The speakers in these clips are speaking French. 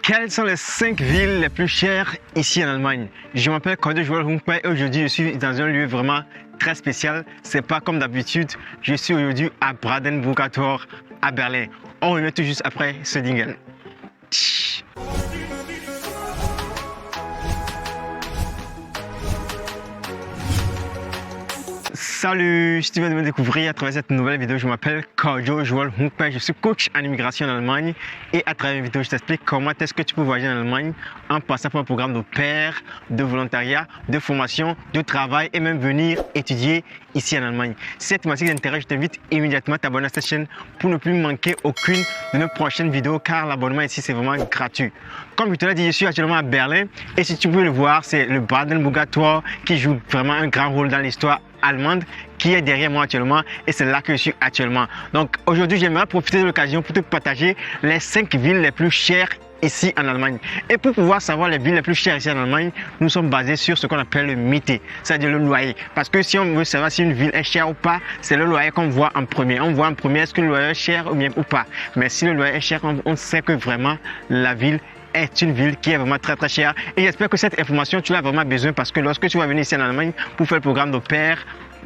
Quelles sont les 5 villes les plus chères ici en Allemagne? Je m'appelle Cordo Joel Hunkberg et aujourd'hui je suis dans un lieu vraiment très spécial. C'est pas comme d'habitude, je suis aujourd'hui à Brandenburger Tor à Berlin. On revient tout juste après ce jingle. Salut, si tu viens de me découvrir à travers cette nouvelle vidéo, je m'appelle Cordo Joel Hunkberg, je suis coach en immigration en Allemagne et à travers une vidéo, je t'explique comment est-ce que tu peux voyager en Allemagne en passant par un programme de pair, de volontariat, de formation, de travail et même venir étudier ici en Allemagne. Si cette thématique t'intéresse, je t'invite immédiatement à t'abonner à cette chaîne pour ne plus manquer aucune de nos prochaines vidéos car l'abonnement ici c'est vraiment gratuit. Comme je te l'ai dit, je suis actuellement à Berlin et si tu peux le voir, c'est le Brandenburger Tor qui joue vraiment un grand rôle dans l'histoire allemande qui est derrière moi actuellement et c'est là que je suis actuellement. Donc aujourd'hui, j'aimerais profiter de l'occasion pour te partager les 5 villes les plus chères ici en Allemagne. Et pour pouvoir savoir les villes les plus chères ici en Allemagne, nous sommes basés sur ce qu'on appelle le Miete, c'est-à-dire le loyer. Parce que si on veut savoir si une ville est chère ou pas, c'est le loyer qu'on voit en premier. On voit en premier est-ce que le loyer est cher ou bien ou pas. Mais si le loyer est cher, on sait que vraiment la ville est une ville qui est vraiment très très chère et j'espère que cette information tu l'as vraiment besoin parce que lorsque tu vas venir ici en Allemagne pour faire le programme de pair,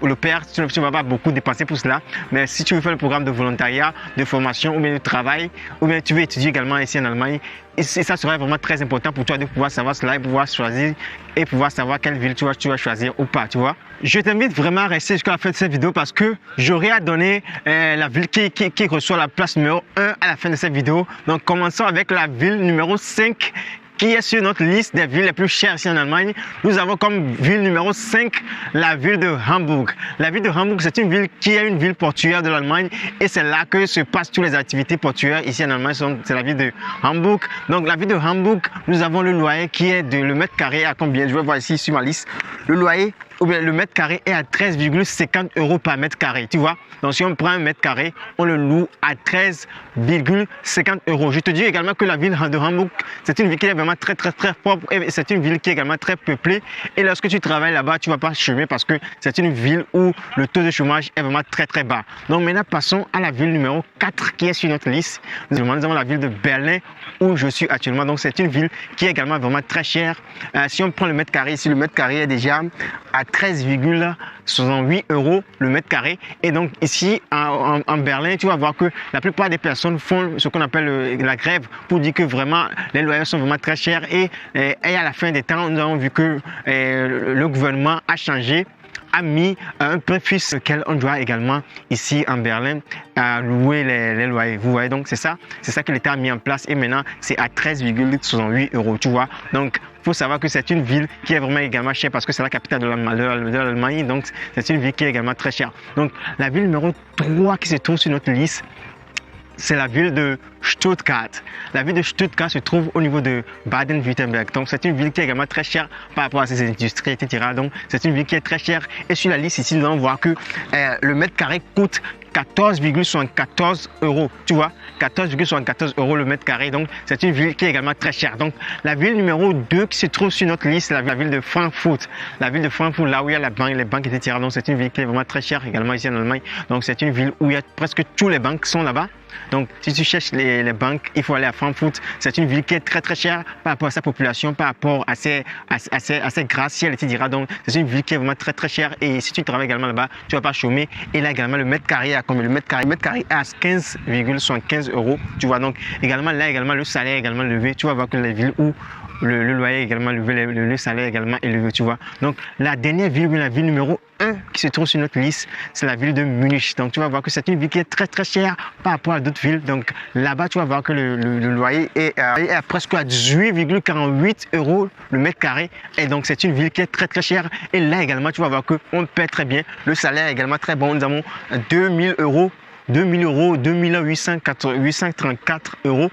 tu ne vas pas beaucoup dépenser pour cela, mais si tu veux faire le programme de volontariat, de formation ou bien de travail, ou bien tu veux étudier également ici en Allemagne, et ça serait vraiment très important pour toi de pouvoir savoir cela et pouvoir choisir et pouvoir savoir quelle ville tu vas choisir ou pas, tu vois. Je t'invite vraiment à rester jusqu'à la fin de cette vidéo parce que j'aurai à donner la ville qui reçoit la place numéro 1 à la fin de cette vidéo. Donc commençons avec la ville numéro 5 qui est sur notre liste des villes les plus chères ici en Allemagne. Nous avons comme ville numéro 5 la ville de Hambourg. La ville de Hambourg, c'est une ville qui est une ville portuaire de l'Allemagne et c'est là que se passent toutes les activités portuaires ici en Allemagne. C'est la ville de Hambourg. Donc la ville de Hambourg, nous avons le loyer qui est de le mètre carré à combien? Je vais voir ici sur ma liste. Le loyer, ou bien le mètre carré est à 13,50 € par mètre carré, tu vois. Donc si on prend un mètre carré, on le loue à 13,50 €. Je te dis également que la ville de Hambourg, c'est une ville qui est vraiment très propre et c'est une ville qui est également très peuplée. Et lorsque tu travailles là-bas, tu ne vas pas chômer parce que c'est une ville où le taux de chômage est vraiment très bas. Donc maintenant, passons à la ville numéro 4 qui est sur notre liste. Nous avons la ville de Berlin où je suis actuellement. Donc c'est une ville qui est également vraiment très chère. Si on prend le mètre carré, ici le mètre carré est déjà à 13,68 € le mètre carré. Et donc ici en Berlin, tu vas voir que la plupart des personnes font ce qu'on appelle la grève pour dire que vraiment les loyers sont vraiment très chers et à la fin des temps, nous avons vu que le gouvernement a changé, a mis un prix fixe auquel on doit également ici en Berlin louer les loyers. Vous voyez, donc c'est ça que l'État a mis en place et maintenant c'est à 13,68 €, tu vois. Donc il faut savoir que c'est une ville qui est vraiment également chère parce que c'est la capitale de l'Allemagne, donc c'est une ville qui est également très chère. Donc la ville numéro 3 qui se trouve sur notre liste, c'est la ville de Stuttgart. La ville de Stuttgart se trouve au niveau de Baden-Württemberg. Donc c'est une ville qui est également très chère par rapport à ses industries, etc. Donc c'est une ville qui est très chère. Et sur la liste ici, nous allons voir que le mètre carré coûte 14,74 €. Tu vois, 14,74 € le mètre carré. Donc c'est une ville qui est également très chère. Donc la ville numéro 2 qui se trouve sur notre liste, c'est la ville de Francfort. La ville de Francfort, là où il y a les banques, etc. Donc c'est une ville qui est vraiment très chère également ici en Allemagne. Donc c'est une ville où il y a presque tous les banques sont là-bas. Donc si tu cherches les banques, il faut aller à Francfort. C'est une ville qui est très chère par rapport à sa population, par rapport à ses gratte-ciel, etc. Donc c'est une ville qui est vraiment très chère et si tu travailles également là-bas, tu ne vas pas chômer. Et là également le mètre carré à combien? Le mètre carré est à 15,75 €. Tu vois, donc également là également le salaire est également levé. Tu vas voir que les villes où le loyer est également levé, le salaire est également élevé, tu vois. Donc la dernière ville, la ville numéro 1 qui se trouve sur notre liste, c'est la ville de Munich. Donc tu vas voir que c'est une ville qui est très chère par rapport à d'autres villes. Donc là-bas, tu vas voir que le loyer est à presque à 18,48 € le mètre carré. Et donc c'est une ville qui est très chère. Et là également, tu vas voir qu'on paie très bien. Le salaire est également très bon. Nous avons 2000 €. 2834 €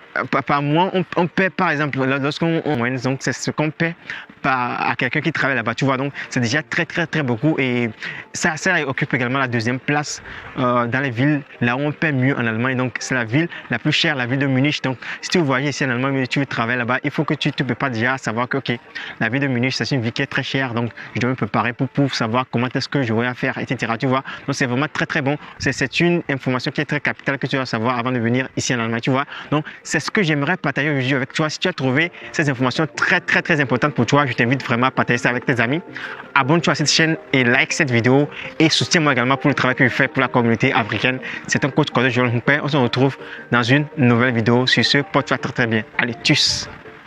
par mois. On paie par exemple, lorsqu'on moyenne, donc c'est ce qu'on paie à quelqu'un qui travaille là-bas, tu vois. Donc c'est déjà très beaucoup et ça occupe également la deuxième place dans les villes là où on paie mieux en Allemagne. Donc c'est la ville la plus chère, la ville de Munich. Donc si tu voyages ici en Allemagne mais tu veux travailler là-bas, il faut que tu te prépares déjà à savoir que la ville de Munich c'est une ville qui est très chère. Donc je dois me préparer pour savoir comment est-ce que j'aurai à faire, etc. Tu vois. Donc c'est vraiment très bon. C'est une information information qui est très capitale que tu dois savoir avant de venir ici en Allemagne, tu vois. Donc, c'est ce que j'aimerais partager aujourd'hui avec toi. Si tu as trouvé ces informations très importantes pour toi, je t'invite vraiment à partager ça avec tes amis. Abonne-toi à cette chaîne et like cette vidéo et soutiens-moi également pour le travail que je fais pour la communauté africaine. C'est ton coach Kojo Joel Hunkpé. On se retrouve dans une nouvelle vidéo. Sur ce, porte-toi très bien. Allez, tchuss!